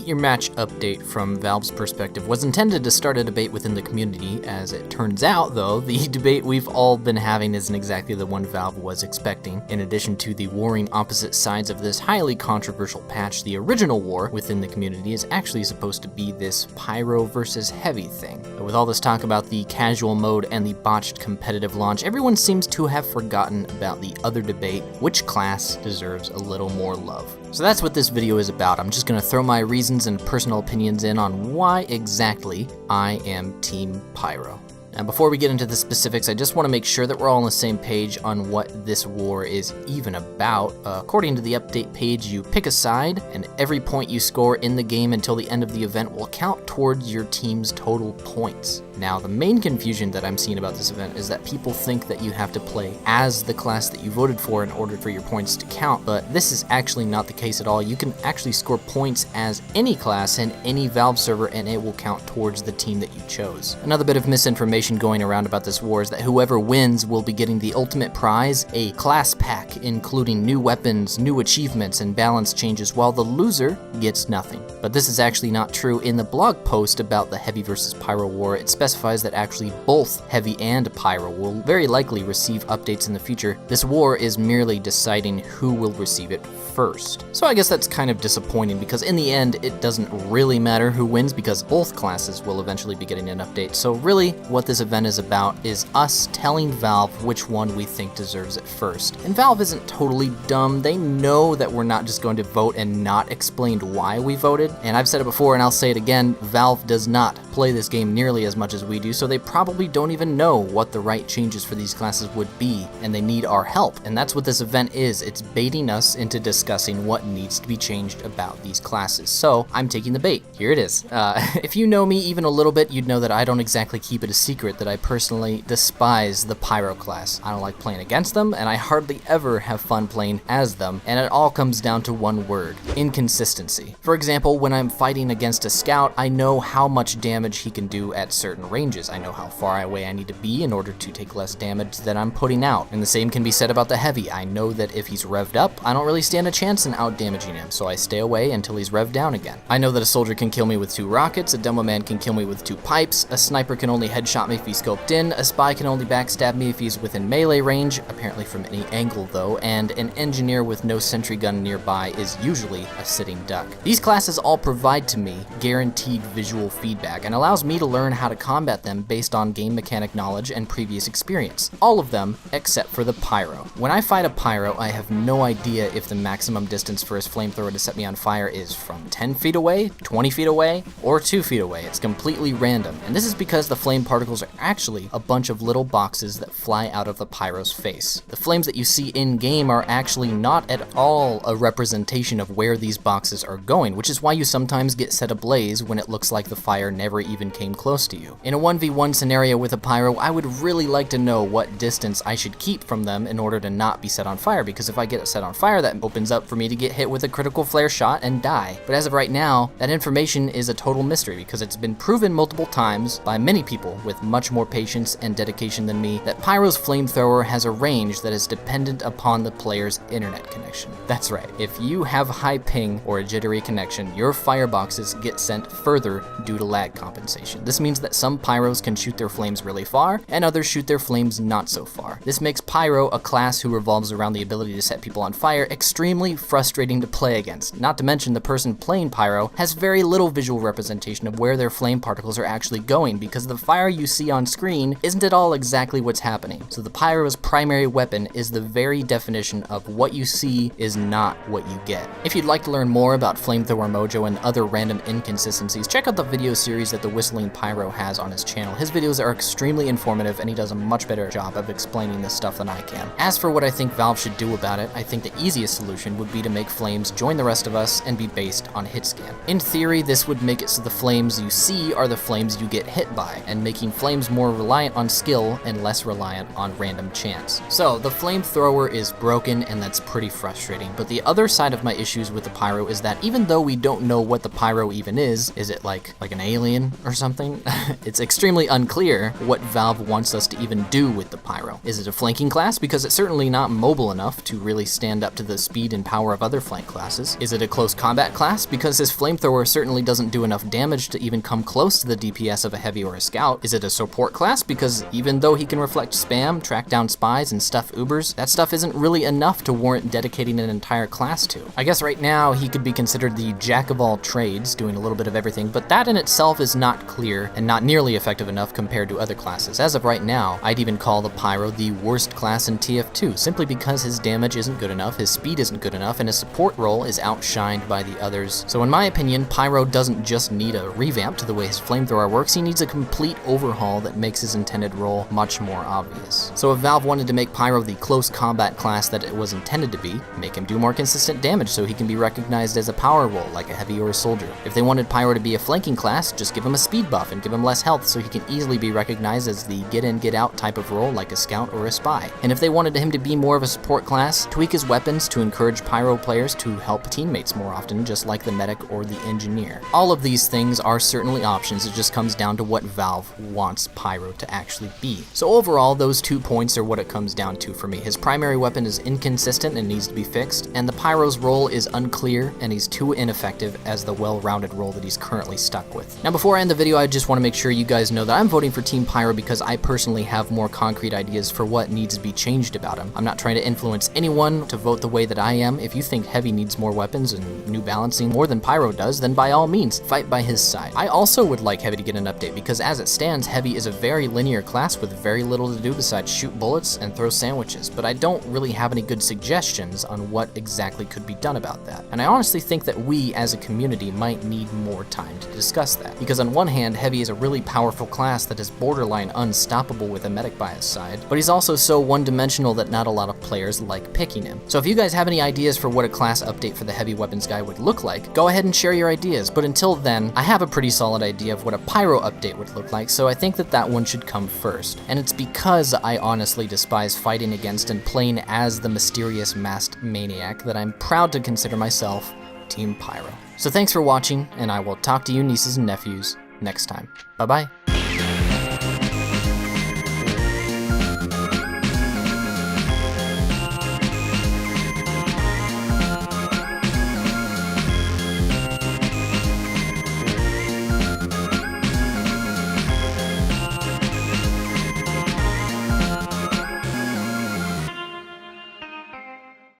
Your Match update from Valve's perspective was intended to start a debate within the community. As it turns out, though, the debate we've all been having isn't exactly the one Valve was expecting. In addition to the warring opposite sides of this highly controversial patch, the original war within the community is actually supposed to be this Pyro versus Heavy thing. But with all this talk about the casual mode and the botched competitive launch, everyone seems to have forgotten about the other debate, which class deserves a little more love. So that's what this video is about. I'm just gonna throw my reasons and personal opinions in on why exactly I am Team Pyro. Now, before we get into the specifics, I just want to make sure that we're all on the same page on what this war is even about. According to the update page, you pick a side, and every point you score in the game until the end of the event will count towards your team's total points. Now, the main confusion that I'm seeing about this event is that people think that you have to play as the class that you voted for in order for your points to count, but this is actually not the case at all. You can actually score points as any class in any Valve server, and it will count towards the team that you chose. Another bit of misinformation going around about this war is that whoever wins will be getting the ultimate prize, a class pack including new weapons, new achievements, and balance changes, while the loser gets nothing. But this is actually not true. In the blog post about the Heavy versus Pyro war, it specifies that actually both Heavy and Pyro will very likely receive updates in the future. This war is merely deciding who will receive it first. So I guess that's kind of disappointing, because in the end it doesn't really matter who wins because both classes will eventually be getting an update. So really what this event is about is us telling Valve which one we think deserves it first. And Valve isn't totally dumb. They know that we're not just going to vote and not explain why we voted. And I've said it before and I'll say it again, Valve does not play this game nearly as much as we do, so they probably don't even know what the right changes for these classes would be, and they need our help. And that's what this event is. It's baiting us into discussing what needs to be changed about these classes. So I'm taking the bait. Here it is. If you know me even a little bit, you'd know that I don't exactly keep it a secret that I personally despise the Pyro class. I don't like playing against them, and I hardly ever have fun playing as them, and it all comes down to one word: inconsistency. For example, when I'm fighting against a scout, I know how much damage he can do at certain ranges. I know how far away I need to be in order to take less damage than I'm putting out. And the same can be said about the Heavy. I know that if he's revved up, I don't really stand a chance in out-damaging him, so I stay away until he's revved down again. I know that a soldier can kill me with 2 rockets, a demo man can kill me with 2 pipes, a sniper can only headshot me if he's scoped in, a spy can only backstab me if he's within melee range, apparently from any angle though, and an engineer with no sentry gun nearby is usually a sitting duck. These classes all provide to me guaranteed visual feedback and allows me to learn how to combat them based on game mechanic knowledge and previous experience. All of them except for the Pyro. When I fight a Pyro, I have no idea if the maximum distance for his flamethrower to set me on fire is from 10 feet away, 20 feet away, or 2 feet away. It's completely random, and this is because the flame particles are actually a bunch of little boxes that fly out of the Pyro's face. The flames that you see in-game are actually not at all a representation of where these boxes are going, which is why you sometimes get set ablaze when it looks like the fire never even came close to you. In a 1v1 scenario with a Pyro, I would really like to know what distance I should keep from them in order to not be set on fire, because if I get set on fire, that opens up for me to get hit with a critical flare shot and die. But as of right now, that information is a total mystery, because it's been proven multiple times by many people with much more patience and dedication than me that Pyro's flamethrower has a range that is dependent upon the player's internet connection. That's right, if you have high ping or a jittery connection, your fireboxes get sent further due to lag compensation. This means that some Pyros can shoot their flames really far, and others shoot their flames not so far. This makes Pyro, a class who revolves around the ability to set people on fire, extremely frustrating to play against. Not to mention the person playing Pyro has very little visual representation of where their flame particles are actually going, because the fire you see on screen isn't at all exactly what's happening. So the Pyro's primary weapon is the very definition of what you see is not what you get. If you'd like to learn more about flamethrower mojo and other random inconsistencies, check out the video series that the Whistling Pyro has on his channel. His videos are extremely informative, and he does a much better job of explaining this stuff than I can. As for what I think Valve should do about it, I think the easiest solution would be to make flames join the rest of us and be based on hit scan. In theory, this would make it so the flames you see are the flames you get hit by, and making flames more reliant on skill and less reliant on random chance. So the flamethrower is broken, and that's pretty frustrating, but the other side of my issues with the Pyro is that even though we don't know what the Pyro even is it like an alien or something? it's extremely unclear what Valve wants us to even do with the Pyro. Is it a flanking class? Because it's certainly not mobile enough to really stand up to the speed and power of other flank classes. Is it a close combat class? Because his flamethrower certainly doesn't do enough damage to even come close to the DPS of a heavy or a scout. Is it a support class? Because even though he can reflect spam, track down spies, and stuff Ubers, that stuff isn't really enough to warrant dedicating an entire class to. I guess right now he could be considered the jack of all trades, doing a little bit of everything, but that in itself is not clear and not nearly effective enough compared to other classes. As of right now, I'd even call the Pyro the worst class in TF2, simply because his damage isn't good enough, his speed isn't good enough, and his support role is outshined by the others. So in my opinion, Pyro doesn't just need a revamp to the way his flamethrower works, he needs a complete overhaul that makes his intended role much more obvious. So if Valve wanted to make Pyro the close combat class that it was intended to be, make him do more consistent damage so he can be recognized as a power role like a heavy or a soldier. If they wanted Pyro to be a flanking class, just give him a speed buff and give him less health so he can easily be recognized as the get in, get out type of role like a scout or a spy. And if they wanted him to be more of a support class, tweak his weapons to encourage Pyro players to help teammates more often, just like the medic or the engineer. All of these things are certainly options, it just comes down to what Valve wants Pyro to actually be. So overall, those 2 points are what it comes down to for me. His primary weapon is inconsistent and needs to be fixed, and the Pyro's role is unclear and he's too ineffective as the well-rounded role that he's currently stuck with. Now before I end the video, I just want to make sure you guys know that I'm voting for Team Pyro because I personally have more concrete ideas for what needs to be changed about him. I'm not trying to influence anyone to vote the way that I am. If you think Heavy needs more weapons and new balancing more than Pyro does, then by all means, fight by his side. I also would like Heavy to get an update because as it stands, Heavy is a very linear class with very little to do besides shoot bullets and throw sandwiches, but I don't really have any good suggestions on what exactly could be done about that. And I honestly think that we as a community might need more time to discuss that, because on one hand, Heavy is a really powerful class that is borderline unstoppable with a medic by his side, but he's also so one-dimensional that not a lot of players like picking him. So if you guys have any ideas for what a class update for the Heavy weapons guy would look like, go ahead and share your ideas, but until then, I have a pretty solid idea of what a Pyro update would look like, so I think that that one should come first. And it's because I honestly despise fighting against and playing as the mysterious masked maniac that I'm proud to consider myself Team Pyro. So thanks for watching, and I will talk to you nieces and nephews next time. Bye-bye.